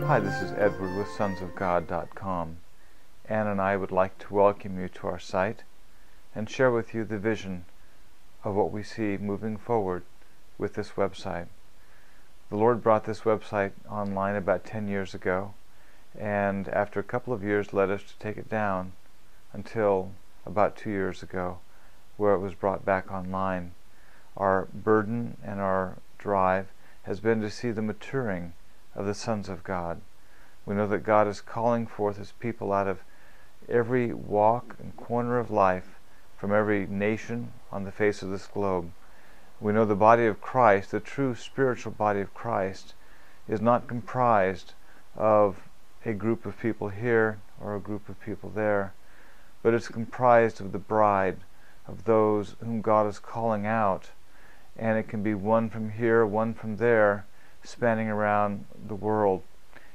Hi, this is Edward with sonsofgod.com. Ann and I would like to welcome you to our site and share with you the vision of what we see moving forward with this website. The Lord brought this website online about 10 years ago, and after a couple of years led us to take it down until about 2 years ago, where it was brought back online. Our burden and our drive has been to see the maturing of the sons of God. We know that God is calling forth His people out of every walk and corner of life, from every nation on the face of this globe. We know the body of Christ, the true spiritual body of Christ, is not comprised of a group of people here or a group of people there, but it's comprised of the bride, of those whom God is calling out, and it can be one from here, one from there, spanning around the world.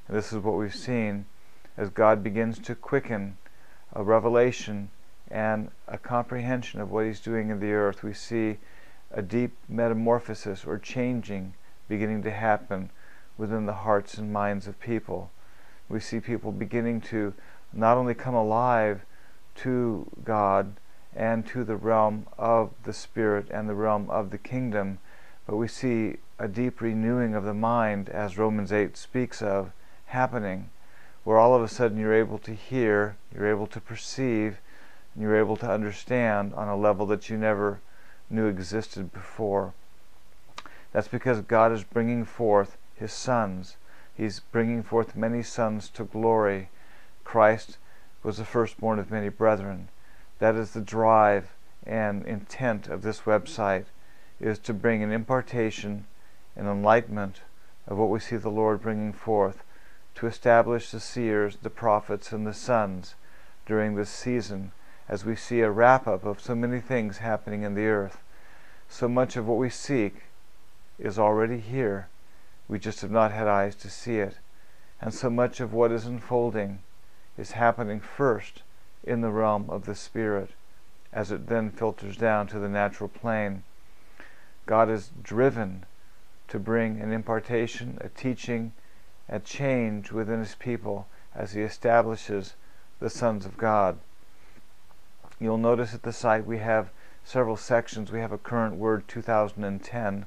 And this is what we've seen as God begins to quicken a revelation and a comprehension of what He's doing in the earth. We see a deep metamorphosis or changing beginning to happen within the hearts and minds of people. We see people beginning to not only come alive to God and to the realm of the Spirit and the realm of the kingdom, but we see a deep renewing of the mind, as Romans 8 speaks of, happening, where all of a sudden you're able to hear, you're able to perceive, and you're able to understand on a level that you never knew existed before. That's because God is bringing forth His sons. He's bringing forth many sons to glory. Christ was the firstborn of many brethren. That is the drive and intent of this website, is to bring an impartation and enlightenment of what we see the Lord bringing forth, to establish the seers, the prophets, and the sons during this season, as we see a wrap-up of so many things happening in the earth. So much of what we seek is already here. We just have not had eyes to see it. And so much of what is unfolding is happening first in the realm of the Spirit, as it then filters down to the natural plane. God is driven to bring an impartation, a teaching, a change within His people as He establishes the sons of God. You'll notice at the site we have several sections. We have a current word 2010,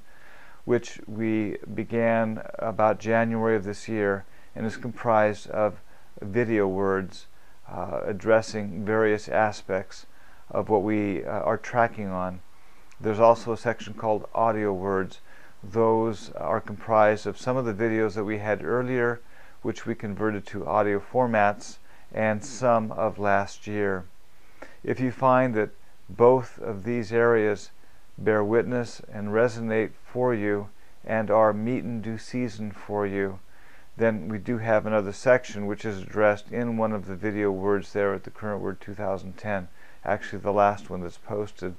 which we began about January of this year, and is comprised of video words addressing various aspects of what we are tracking on. There's also a section called audio words. Those are comprised of some of the videos that we had earlier, which we converted to audio formats, and some of last year. If you find that both of these areas bear witness and resonate for you and are meet in due season for you, then we do have another section which is addressed in one of the video words there at the current word 2010, actually the last one that's posted,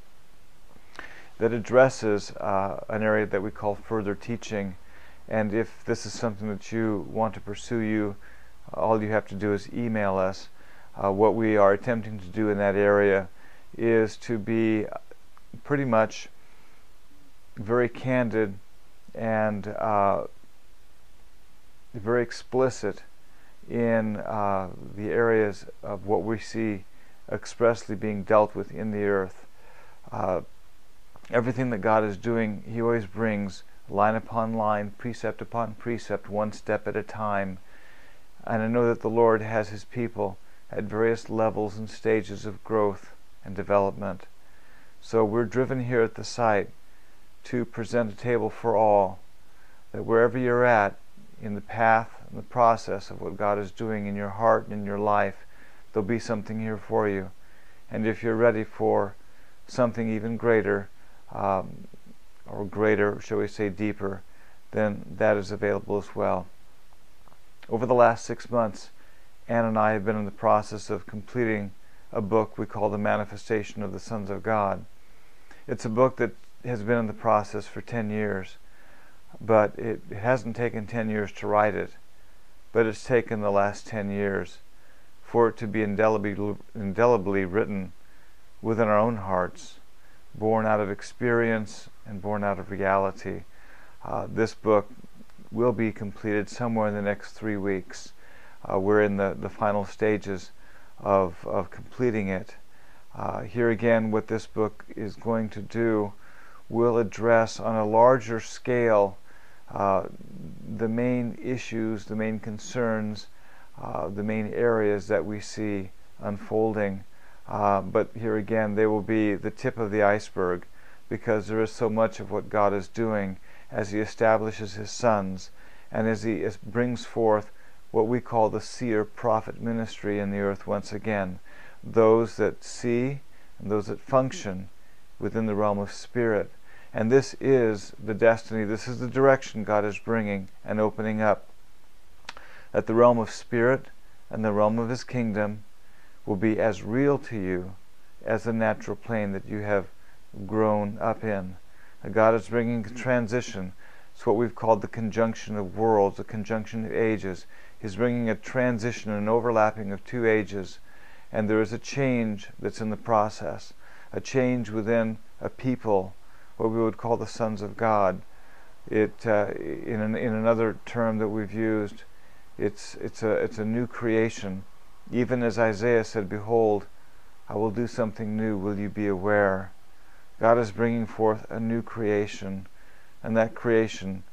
that addresses an area that we call further teaching. And if this is something that you want to pursue, all you have to do is email us. What we are attempting to do in that area is to be pretty much very candid and very explicit in the areas of what we see expressly being dealt with in the earth. Everything that God is doing, He always brings line upon line, precept upon precept, one step at a time. And I know that the Lord has His people at various levels and stages of growth and development. So we're driven here at the site to present a table for all, that wherever you're at in the path and the process of what God is doing in your heart and in your life, there'll be something here for you. And if you're ready for something even greater, or greater, shall we say deeper, then that is available as well. Over the last 6 months, Ann and I have been in the process of completing a book we call The Manifestation of the Sons of God. It's a book that has been in the process for 10 years, but it hasn't taken 10 years to write it, but it's taken the last 10 years for it to be indelibly written within our own hearts, born out of experience and born out of reality. This book will be completed somewhere in the next 3 weeks. We're in the final stages of completing it. Here again, what this book is going to do will address on a larger scale the main issues, the main concerns, the main areas that we see unfolding. But here again, they will be the tip of the iceberg, because there is so much of what God is doing as He establishes His sons and as He brings forth what we call the seer-prophet ministry in the earth once again. Those that see and those that function within the realm of spirit. And this is the destiny, this is the direction God is bringing and opening up. That the realm of spirit and the realm of His kingdom will be as real to you as the natural plane that you have grown up in. God is bringing a transition. It's what we've called the conjunction of worlds, the conjunction of ages. He's bringing a transition, an overlapping of 2 ages, and there is a change that's in the process, a change within a people, what we would call the sons of God. In another term that we've used, it's a new creation. Even as Isaiah said, "Behold, I will do something new, will you be aware?" God is bringing forth a new creation, and that creation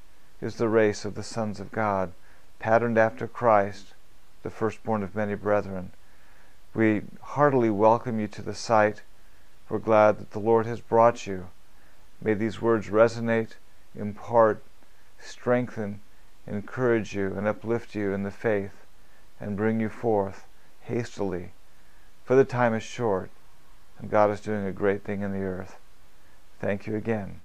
is the race of the sons of God, patterned after Christ, the firstborn of many brethren. We heartily welcome you to the site. We're glad that the Lord has brought you. May these words resonate, impart, strengthen, encourage you, and uplift you in the faith, and bring you forth hastily. For the time is short, and God is doing a great thing in the earth. Thank you again.